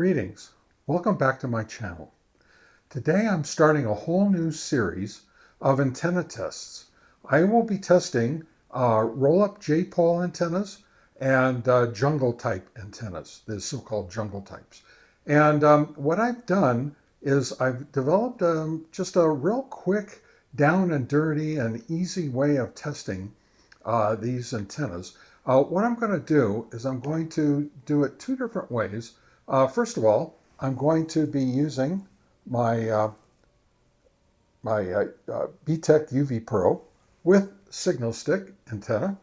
Greetings, welcome back to my channel. Today I'm starting a whole new series of antenna tests. I will be testing roll-up J-pole antennas and jungle type antennas, the so-called jungle types. And what I've done is I've developed just a real quick, down and dirty and easy way of testing these antennas. What I'm going to do is I'm going to do it two different ways. First of all, I'm going to be using my Btech UV Pro with signal stick antenna,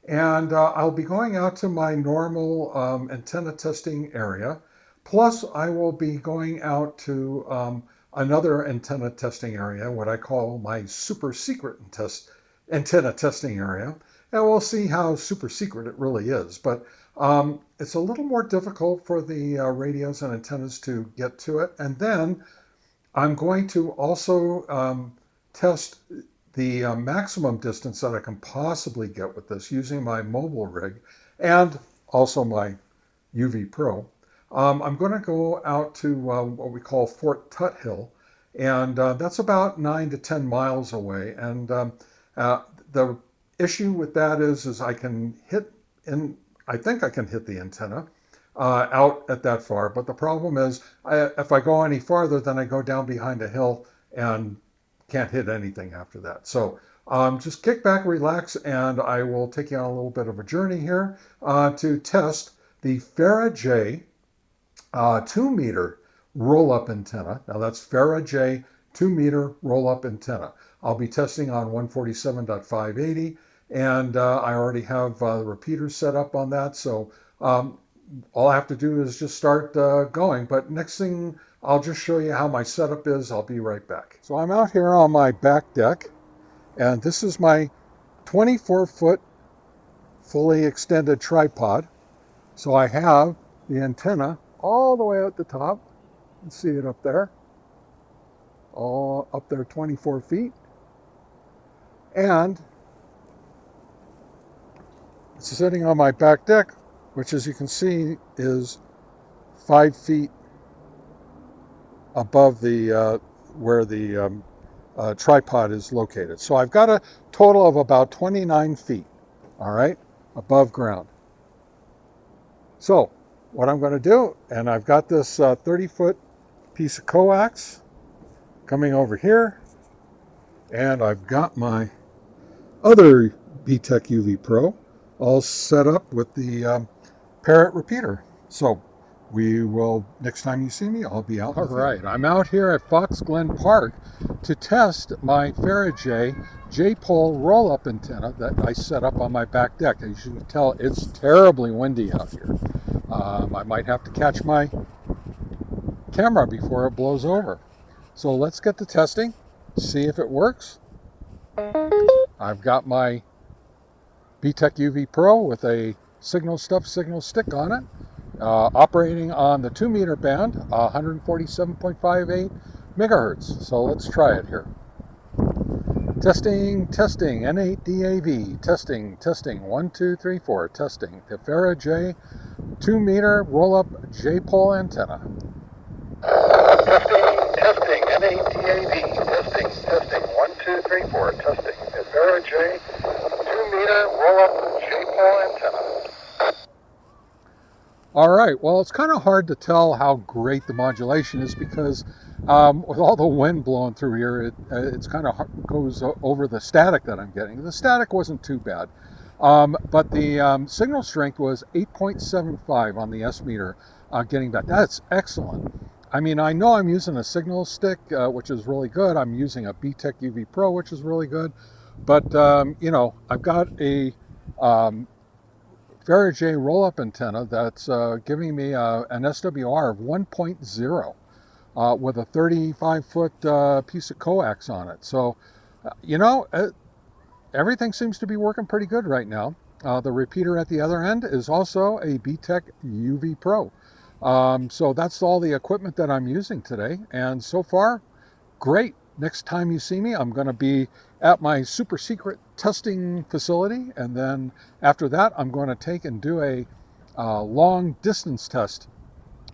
and I'll be going out to my normal antenna testing area. Plus, I will be going out to another antenna testing area, what I call my super secret antenna testing area, and we'll see how super secret it really is. But it's a little more difficult for the radios and antennas to get to it. And then I'm going to also test the maximum distance that I can possibly get with this using my mobile rig and also my UV Pro. I'm going to go out to what we call Fort Tuthill, and that's about 9 to 10 miles away. And the issue with that is I can hit I think I can hit the antenna out at that far, but the problem is if I go any farther, then I go down behind a hill and can't hit anything after that. So just kick back, relax, and I will take you on a little bit of a journey here to test the Fara-J 2-meter roll-up antenna. Now that's Fara-J 2-meter roll-up antenna. I'll be testing on 147.580, and I already have the repeaters set up on that, so all I have to do is just start going. But next thing, I'll just show you how my setup is. I'll be right back. So I'm out here on my back deck, and this is my 24-foot fully extended tripod. So I have the antenna all the way at the top. You can see it up there, all up there 24 feet. And it's sitting on my back deck, which, as you can see, is 5 feet above the where the tripod is located. So I've got a total of about 29 feet, all right, above ground. So what I'm going to do, and I've got this 30-foot piece of coax coming over here, and I've got my other Btech UV Pro all set up with the parrot repeater. So we will, next time you see me, I'll be out. All right, I'm out here at Fox Glen Park to test my Fara-J J-pole roll-up antenna that I set up on my back deck. As you can tell, it's terribly windy out here. I might have to catch my camera before it blows over. So let's get to testing, see if it works. I've got my Btech UV Pro with a signal stick on it, operating on the 2-meter band, 147.58 megahertz. So let's try it here. Testing, N8DAV, testing, 1, 2, 3, 4, testing. The Fara-J 2-meter roll-up J-pole antenna. Testing, N8DAV, testing, 1, 2, 3, 4, testing. The Fara-J 2-meter roll-up J-pole antenna. All right, well, it's kind of hard to tell how great the modulation is because with all the wind blowing through here, it's kind of goes over the static that I'm getting. The static wasn't too bad, but the signal strength was 8.75 on the S meter getting back. That's excellent. I mean, I know I'm using a signal stick, which is really good. I'm using a Btech UV Pro, which is really good. But, you know, I've got a Fara-J roll-up antenna that's giving me an SWR of 1.0 with a 35-foot piece of coax on it. So, you know, everything seems to be working pretty good right now. The repeater at the other end is also a Btech UV Pro. So that's all the equipment that I'm using today. And so far, great. Next time you see me, I'm going to be at my super secret testing facility. And then after that, I'm going to take and do a long distance test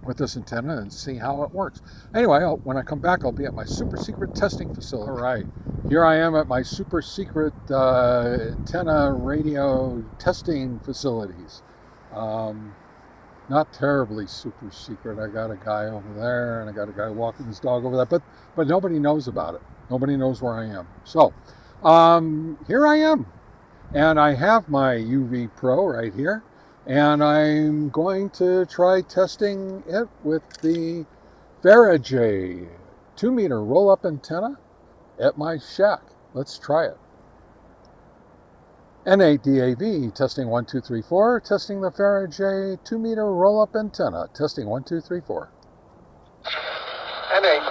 with this antenna and see how it works. Anyway, when I come back, I'll be at my super secret testing facility. All right, here I am at my super secret antenna radio testing facilities. Not terribly super secret. I got a guy over there, and I got a guy walking his dog over there, but nobody knows about it. Nobody knows where I am. So here I am, and I have my UV Pro right here, and I'm going to try testing it with the Fara-J 2-meter roll-up antenna at my shack. Let's try it. N8DAV, testing 1, 2, 3, 4, testing the Fara-J 2-meter roll-up antenna, testing 1, 2, 3, 4. N8DAV,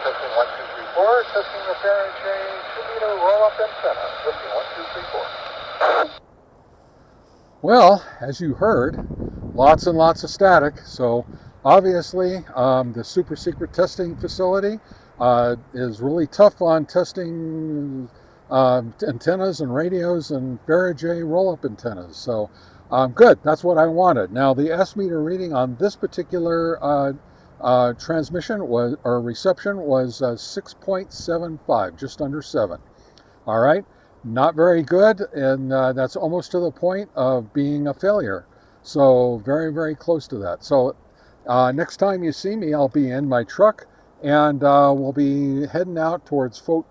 testing 1, 2, 3, 4, testing the Fara-J 2-meter roll-up antenna, testing 1, 2, 3, 4. Well, as you heard, lots and lots of static, so obviously the super secret testing facility is really tough on testing antennas and radios and Fara-J roll-up antennas. So good, that's what I wanted. Now the S-meter reading on this particular transmission was, or reception, was 6.75, just under 7. All right, not very good, and that's almost to the point of being a failure. So very, very close to that. So next time you see me, I'll be in my truck, and we'll be heading out towards Fort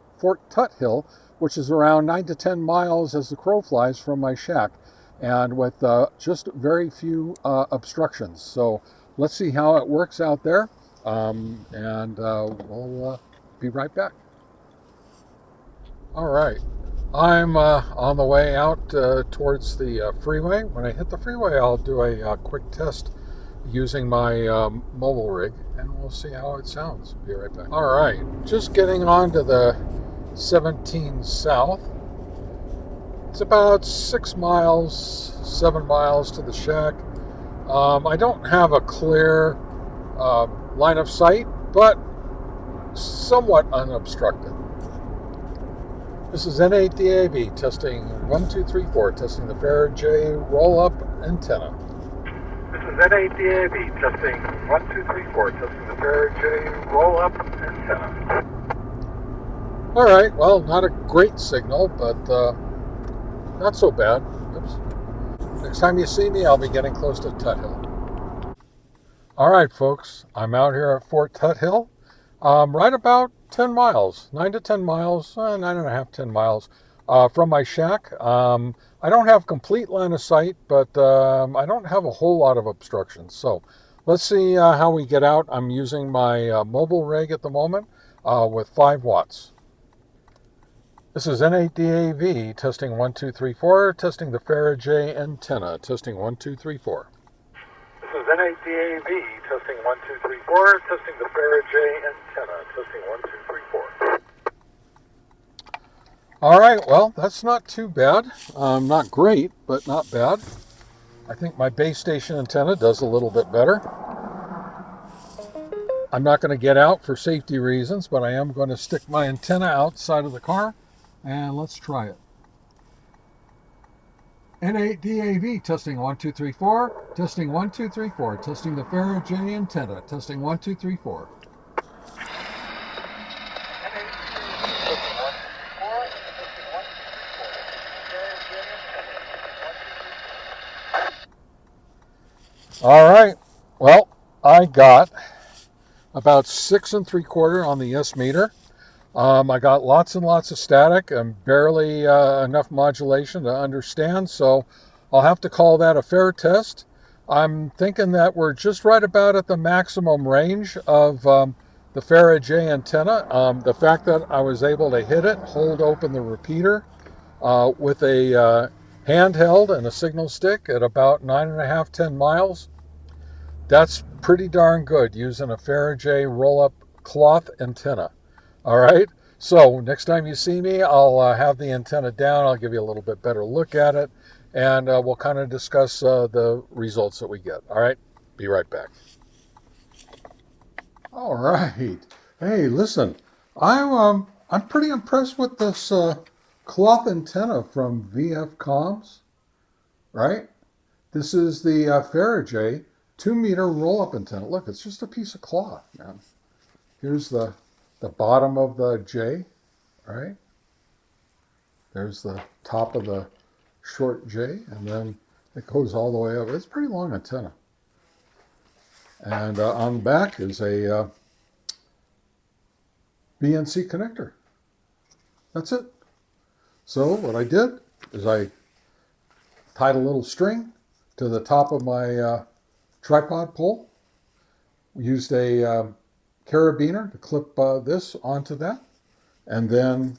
Tuthill, which is around 9 to 10 miles as the crow flies from my shack, and with just very few obstructions. So let's see how it works out there, and we'll be right back. All right, I'm on the way out towards the freeway. When I hit the freeway, I'll do a quick test using my mobile rig, and we'll see how it sounds. Be right back. All right, just getting on to the 17 South. It's about 6 miles, 7 miles to the shack. I don't have a clear line of sight, but somewhat unobstructed. This is N8DAV testing 1, 2, 3, 4, testing the Fara-J roll-up antenna. This is N8DAV testing 1, 2, 3, 4, testing the Fara-J roll-up antenna. All right, well, not a great signal, but not so bad. Oops. Next time you see me, I'll be getting close to Tuthill. All right, folks, I'm out here at Fort Tuthill, right about 10 miles, 9 to 10 miles, 9.5, 10 miles from my shack. I don't have complete line of sight, but I don't have a whole lot of obstructions. So let's see how we get out. I'm using my mobile rig at the moment with 5 watts. This is N8DAV, testing 1, 2, 3, 4, testing the Fara-J antenna, testing 1, 2, 3, 4. This is N8DAV, testing 1, 2, 3, 4, testing the Fara-J antenna, testing 1, 2, 3, 4. All right, well, that's not too bad. Not great, but not bad. I think my base station antenna does a little bit better. I'm not going to get out for safety reasons, but I am going to stick my antenna outside of the car, and let's try it. N8DAV, testing 1, 2, 3, 4, testing 1, 2, 3, 4, testing the Fara-J antenna, testing 1, 2, 3, 4. All right, well, I got about 6 3/4 on the S meter. I got lots and lots of static and barely enough modulation to understand, so I'll have to call that a fair test. I'm thinking that we're just right about at the maximum range of the Fara-J antenna. The fact that I was able to hit it, hold open the repeater with a handheld and a signal stick at about 9.5, 10 miles, that's pretty darn good using a Fara-J roll-up cloth antenna. All right, so next time you see me, I'll have the antenna down. I'll give you a little bit better look at it, and we'll kind of discuss the results that we get. All right, be right back. All right. Hey, listen, I'm pretty impressed with this cloth antenna from VF Comms, right? This is the Fara-J 2-meter roll-up antenna. Look, it's just a piece of cloth, man. Here's the bottom of the J, right? There's the top of the short J, and then it goes all the way up. It's a pretty long antenna. And on the back is a BNC connector. That's it. So what I did is I tied a little string to the top of my tripod pole. We used a carabiner to clip this onto that. And then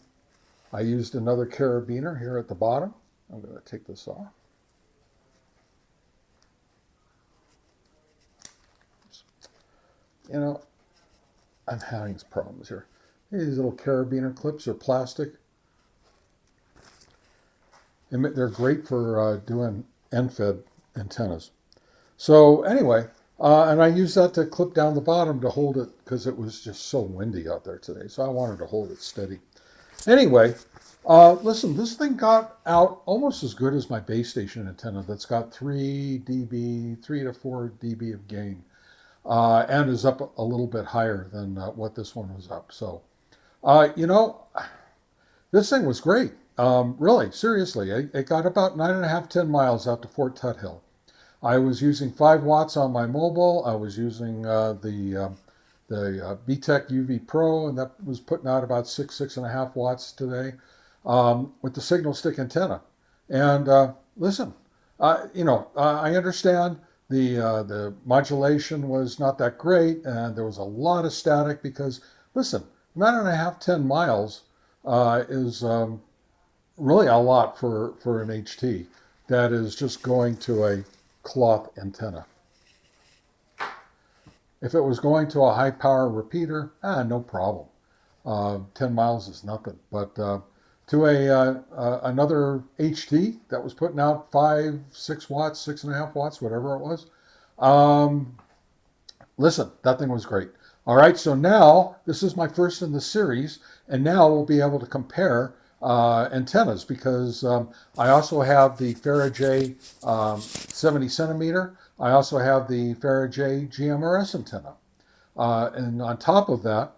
I used another carabiner here at the bottom. I'm going to take this off. You know, I'm having problems here. These little carabiner clips are plastic. And they're great for doing end-fed antennas. So anyway, and I used that to clip down the bottom to hold it because it was just so windy out there today. So I wanted to hold it steady. Anyway, listen, this thing got out almost as good as my base station antenna that's got 3 dB, 3 to 4 dB of gain, and is up a little bit higher than what this one was up. So, you know, this thing was great. Really, seriously, it got about 9.5, 10 miles out to Fort Tuthill. I was using 5 watts on my mobile. I was using the Btech UV Pro, and that was putting out about 6.5 watts today with the signal stick antenna. And listen, you know, I understand the modulation was not that great, and there was a lot of static because, listen, 9.5, 10 miles is really a lot for an HT that is just going to a cloth antenna. If it was going to a high power repeater, no problem. 10 miles is nothing. But to another HT that was putting out 5, 6 watts, 6.5 watts, whatever it was, listen, that thing was great. All right, so now this is my first in the series, and now we'll be able to compare antennas because I also have the Fara-J 70 centimeter. I also have the Fara-J GMRS antenna. And on top of that,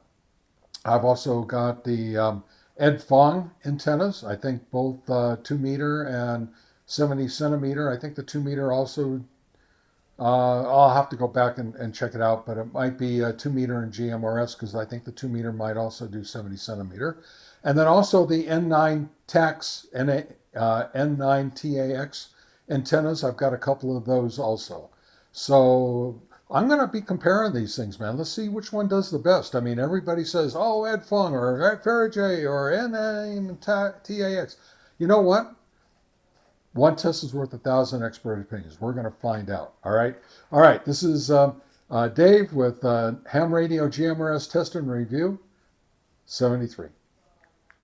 I've also got the Baofeng antennas. I think both 2 meter and 70 centimeter. I think the 2 meter also, I'll have to go back and check it out, but it might be 2 meter and GMRS because I think the 2 meter might also do 70 centimeter. And then also the N9 TAX, N9 TAX antennas. I've got a couple of those also. So I'm going to be comparing these things, man. Let's see which one does the best. I mean, everybody says, oh, Baofeng or Fara-J or N9 TAX. You know what? One test is worth 1,000 expert opinions. We're going to find out. All right. All right. This is Dave with Ham Radio GMRS Test and Review 73.